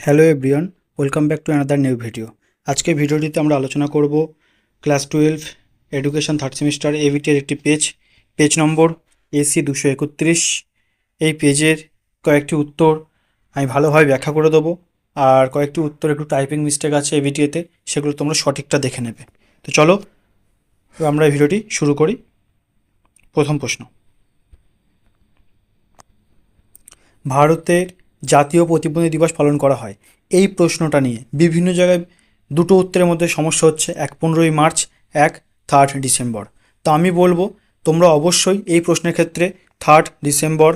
Hello everyone, welcome back to another new video. আজকে ভিডিওটিতে আমরা আলোচনা করব ক্লাস 12 এডুকেশন থার্ড সেমিস্টার এভিটির একটি পেজ নম্বর AC 231। এই পেজের কয়েকটি উত্তর আমি ভালোভাবে ব্যাখ্যা করে দেবো, আর কয়েকটি উত্তর একটু টাইপিং মিস্টেক আছে এভিটিতে, সেগুলো তোমরা সঠিকটা দেখে নেবে। তো চলো আমরা এই ভিডিওটি শুরু করি। প্রথম প্রশ্ন, ভারতের জাতীয় প্রতিবন্ধী দিবস পালন করা হয়। এই প্রশ্নটা নিয়ে বিভিন্ন জায়গায় দুটো উত্তরের মধ্যে সমস্যা হচ্ছে, এক 15ই মার্চ, এক 3 ডিসেম্বর। তো আমি বলবো তোমরা অবশ্যই এই প্রশ্নের ক্ষেত্রে 3 ডিসেম্বর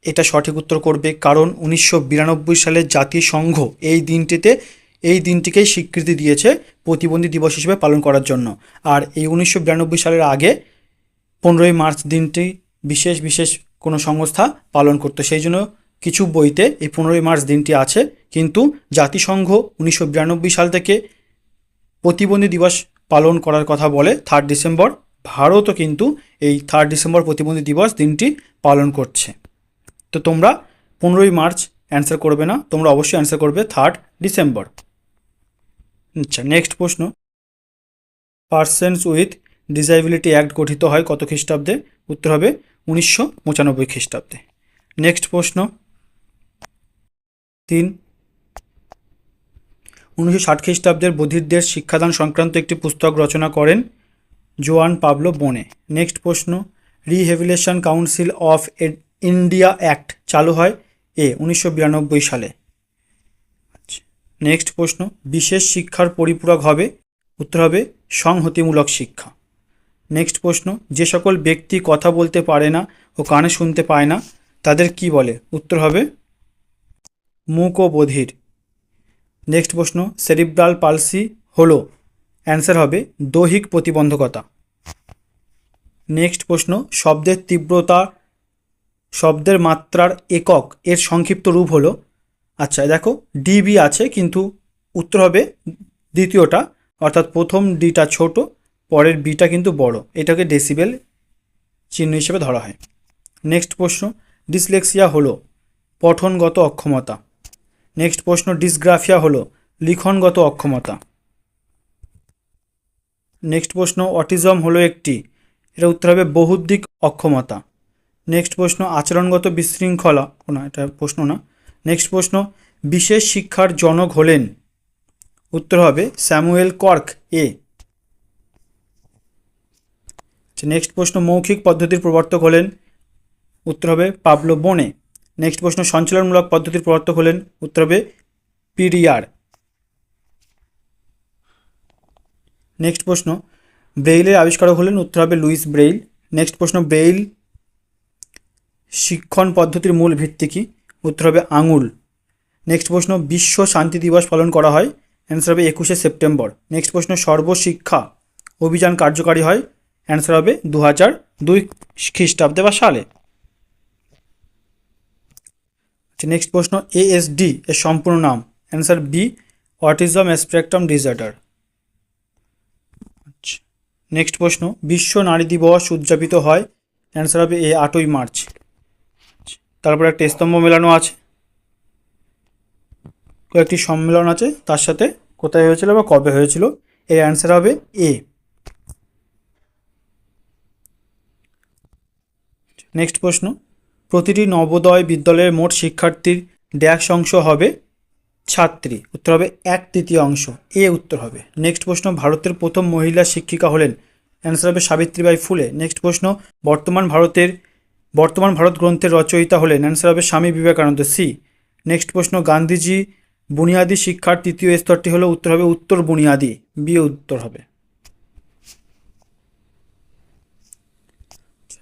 এটা সঠিক উত্তর করবে, কারণ 1992 সালে জাতিসংঘ এই দিনটিকেই স্বীকৃতি দিয়েছে প্রতিবন্ধী দিবস হিসেবে পালন করার জন্য। আর এই 1992 সালের আগে 15ই মার্চ দিনটি বিশেষ কোনো সংস্থা পালন করতো, সেই জন্য কিছু বইতে এই 15ই মার্চ দিনটি আছে, কিন্তু জাতিসংঘ 1992 সাল থেকে প্রতিবন্ধী দিবস পালন করার কথা বলে 3 ডিসেম্বর। ভারতও কিন্তু এই 3 ডিসেম্বর প্রতিবন্ধী দিবস দিনটি পালন করছে। তো তোমরা 15ই মার্চ অ্যান্সার করবে না, তোমরা অবশ্যই অ্যান্সার করবে 3 ডিসেম্বর। আচ্ছা, নেক্সট প্রশ্ন, পার্সনস উইথ ডিসএবিলিটি অ্যাক্ট গঠিত হয় কত খ্রিস্টাব্দে? উত্তর হবে 1995 খ্রিস্টাব্দে। নেক্সট প্রশ্ন 3, 1960 খ্রিস্টাব্দের বধিরদের শিক্ষাদান সংক্রান্ত একটি পুস্তক রচনা করেন জোয়ান পাবলো বোনে। নেক্সট প্রশ্ন, rehabilitation council of India act চালু হয় 1992 সালে। নেক্সট প্রশ্ন, বিশেষ শিক্ষার পরিপূরক হবে? উত্তর হবে সংহতিমূলক শিক্ষা। নেক্সট প্রশ্ন, যে সকল ব্যক্তি কথা বলতে পারে না ও কানে শুনতে পায় না তাদের কি বলে? উত্তর হবে মূক ও বধির। নেক্সট প্রশ্ন, সেরিব্রাল পালসি হলো? অ্যান্সার হবে দৈহিক প্রতিবন্ধকতা। নেক্সট প্রশ্ন, শব্দের তীব্রতা, শব্দের মাত্রার একক এর সংক্ষিপ্ত রূপ হলো? আচ্ছা দেখো, ডিবি আছে, কিন্তু উত্তর হবে দ্বিতীয়টা, অর্থাৎ প্রথম ডিটা ছোট, পরের বিটা কিন্তু বড়, এটাকে ডেসিবেল চিহ্ন হিসেবে ধরা হয়। নেক্সট প্রশ্ন, ডিসলেক্সিয়া হলো পঠনগত অক্ষমতা। নেক্সট প্রশ্ন, ডিসগ্রাফিয়া হলো লিখনগত অক্ষমতা। নেক্সট প্রশ্ন, অটিজম হলো একটি, এটা উত্তর হবে বহুদিক অক্ষমতা। নেক্সট প্রশ্ন, আচরণগত বিশৃঙ্খলা, না এটা প্রশ্ন না। নেক্সট প্রশ্ন, বিশেষ শিক্ষার জনক হলেন? উত্তর হবে স্যামুয়েল কর্ক এ। নেক্সট প্রশ্ন, মৌখিক পদ্ধতির প্রবর্তক হলেন? উত্তর হবে পাবলো বোনে। নেক্সট প্রশ্ন, সঞ্চালনমূলক পদ্ধতির প্রবর্তক হলেন? উত্তর হবে পিরিয়ার। নেক্সট প্রশ্ন, ব্রেইলের আবিষ্কারক হলেন? উত্তর হবে লুইস ব্রেইল। নেক্সট প্রশ্ন, ব্রেইল শিক্ষণ পদ্ধতির মূল ভিত্তি কি? উত্তর হবে আঙুল। নেক্সট প্রশ্ন, বিশ্ব শান্তি দিবস পালন করা হয়? অ্যান্সার হবে 21শে সেপ্টেম্বর। নেক্সট প্রশ্ন, সর্বশিক্ষা অভিযান কার্যকারী হয়? অ্যান্সার হবে 2002 খ্রিস্টাব্দে বা সালে। নেক্সট প্রশ্ন, ASD এর সম্পূর্ণ নাম? Answer B, autism spectrum disorder. Next প্রশ্ন, বিশ্ব নারী দিবস উদযাপিত হয়? অ্যান্সার হবে 8ই মার্চ। তারপর একটা স্তম্ভ মেলানো আছে, কয়েকটি সম্মেলন আছে, তার সাথে কোথায় হয়েছিল বা কবে হয়েছিল, এর অ্যান্সার হবে এ। নেক্সট প্রশ্ন, প্রতিটি নবোদয় বিদ্যালয়ের মোট শিক্ষার্থীর ড্যাশ অংশ হবে ছাত্রী? উত্তর হবে 1/3 এ উত্তর হবে। নেক্সট প্রশ্ন, ভারতের প্রথম মহিলা শিক্ষিকা হলেন? অ্যান্সার হবে সাবিত্রীবাই ফুলে। নেক্সট প্রশ্ন, বর্তমান ভারত গ্রন্থের রচয়িতা হলেন? অ্যান্সার হবে স্বামী বিবেকানন্দ সি। নেক্সট প্রশ্ন, গান্ধীজি বুনিয়াদী শিক্ষার তৃতীয় স্তরটি হলো? উত্তর হবে উত্তর বুনিয়াদী, বি উত্তর হবে।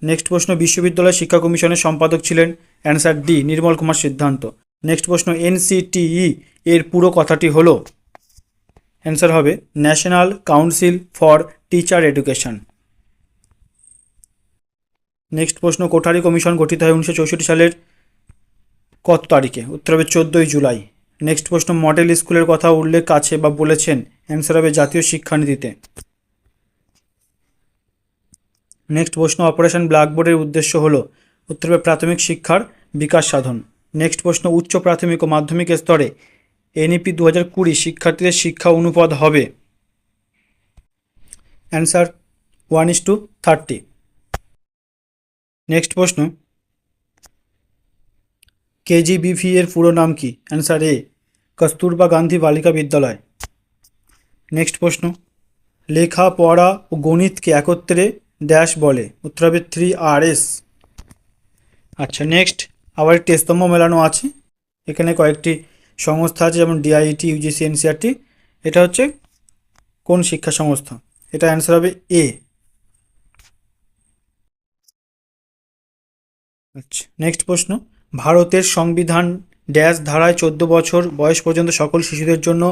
নেক্সট প্রশ্ন, বিশ্ববিদ্যালয় শিক্ষা কমিশনের সম্পাদক ছিলেন? অ্যান্সার ডি, নির্মল কুমার সিদ্ধান্ত। নেক্সট প্রশ্ন, NCTE এর পুরো কথাটি হলো? অ্যান্সার হবে national council for teacher education. Next প্রশ্ন, কোঠারি কমিশন গঠিত হয় 1964 সালের কত তারিখে? উত্তর হবে 14ই জুলাই। নেক্সট প্রশ্ন, মডেল স্কুলের কথা উল্লেখ আছে বা বলেছেন? অ্যান্সার হবে জাতীয় শিক্ষানীতিতে। নেক্সট প্রশ্ন, অপারেশন ব্ল্যাকবোর্ডের উদ্দেশ্য হলো? উত্তর হবে প্রাথমিক শিক্ষার বিকাশ সাধন। নেক্সট প্রশ্ন, উচ্চ প্রাথমিক ও মাধ্যমিক স্তরে এনইপি 2020 শিক্ষার্থীদের শিক্ষা অনুপাত হবে? অ্যান্সার 1:30। নেক্সট প্রশ্ন, কেজিবিভি এর পুরো নাম কি? অ্যান্সার এ, কস্তুরবা গান্ধী বালিকা বিদ্যালয়। নেক্সট প্রশ্ন, লেখা পড়া ও গণিতকে একত্রে ড্যাশ বলে? উত্তর হবে 3Rs। আচ্ছা, নেক্সট আবার একটি স্তম্ভ মেলানো আছে, এখানে কয়েকটি সংস্থা আছে যেমন ডিআইইটি, ইউজিসি, এনসিইআরটি। এটা হচ্ছে কোন শিক্ষা সংস্থা? এটা অ্যান্সার হবে এ। আচ্ছা, নেক্সট প্রশ্ন, ভারতের সংবিধান ড্যাশ ধারায় 14 বছর বয়স পর্যন্ত সকল শিশুদের জন্য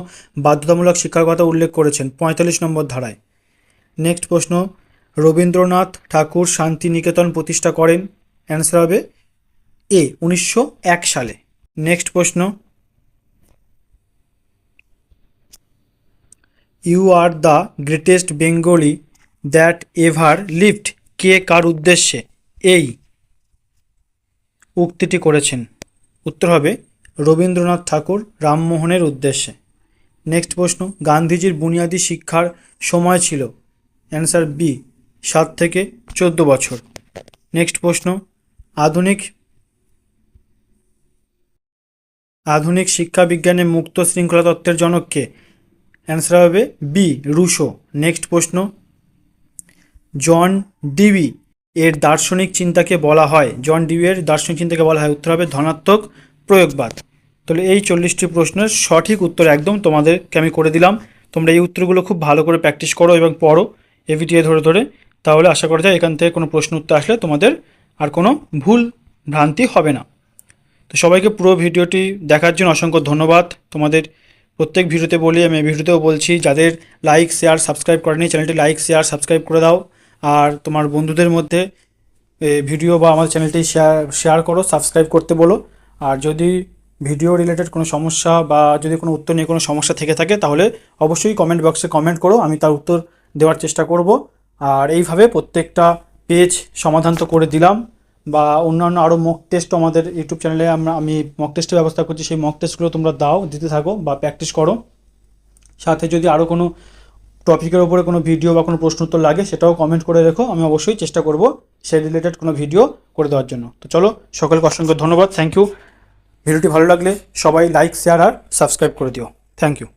বাধ্যতামূলক শিক্ষার কথা উল্লেখ করেছেন? 45 নম্বর ধারায়। নেক্সট প্রশ্ন, রবীন্দ্রনাথ ঠাকুর শান্তিনিকেতন প্রতিষ্ঠা করেন? অ্যান্সার হবে এ, 1901 সালে। নেক্সট প্রশ্ন, you are the greatest Bengali that ever lived কে কার উদ্দেশ্যে এই উক্তিটি করেছেন? উত্তর হবে রবীন্দ্রনাথ ঠাকুর রামমোহনের উদ্দেশ্যে। নেক্সট প্রশ্ন, গান্ধীজির বুনিয়াদী শিক্ষার সময় ছিল? অ্যান্সার বি, 7 থেকে 14 বছর। নেক্সট প্রশ্ন, আধুনিক শিক্ষা বিজ্ঞানে মুক্ত শৃঙ্খলা তত্ত্বের জনক কে? অ্যান্সার হবে বি, রুশো। নেক্সট প্রশ্ন, জন ডিবি এর দার্শনিক চিন্তাকে বলা হয়? জন ডিবি এর দার্শনিক চিন্তাকে বলা হয়? উত্তর হবে ধনাত্মক প্রয়োগবাদ। তাহলে এই 40টি প্রশ্নের সঠিক উত্তর একদম তোমাদেরকে আমি করে দিলাম। তোমরা এই উত্তরগুলো খুব ভালো করে প্র্যাকটিস করো এবং পড়ো এভিটিএ ধরে ধরে, তাহলে আশা করা যায় এখান থেকে কোনো প্রশ্ন উত্তর আসলে তোমাদের আর কোনো ভুল ভ্রান্তি হবে না। তো সবাইকে পুরো ভিডিওটি দেখার জন্য অসংখ্য ধন্যবাদ। তোমাদের প্রত্যেক ভিডিওতে বলি, আমি এই ভিডিওতেও বলছি, যাদের লাইক শেয়ার সাবস্ক্রাইব করেনি চ্যানেলটি লাইক শেয়ার সাবস্ক্রাইব করে দাও। আর তোমার বন্ধুদের মধ্যে ভিডিও বা আমাদের চ্যানেলটি শেয়ার করো, সাবস্ক্রাইব করতে বলো। আর যদি ভিডিও রিলেটেড কোনো সমস্যা বা যদি কোনো উত্তর নিয়ে কোনো সমস্যা থেকে থাকে তাহলে অবশ্যই কমেন্ট বক্সে কমেন্ট করো, আমি তার উত্তর দেওয়ার চেষ্টা করব। আর এইভাবে প্রত্যেকটা পেজ সমাধান তো করে দিলাম, বা অন্যান্য আরও মক টেস্ট আমাদের ইউটিউব চ্যানেলে আমি মক টেস্টের ব্যবস্থা করছি, সেই মক টেস্টগুলো তোমরা দিতে থাকো বা প্র্যাকটিস করো। সাথে যদি আরও কোনো টপিকের ওপরে কোনো ভিডিও বা কোনো প্রশ্ন উত্তর লাগে সেটাও কমেন্ট করে রেখো, আমি অবশ্যই চেষ্টা করব সেই রিলেটেড কোনো ভিডিও করে দেওয়ার জন্য। তো চলো, সকলকে অসংখ্য ধন্যবাদ, থ্যাংক ইউ। ভিডিওটি ভালো লাগলে সবাই লাইক শেয়ার আর সাবস্ক্রাইব করে দিও। Thank you.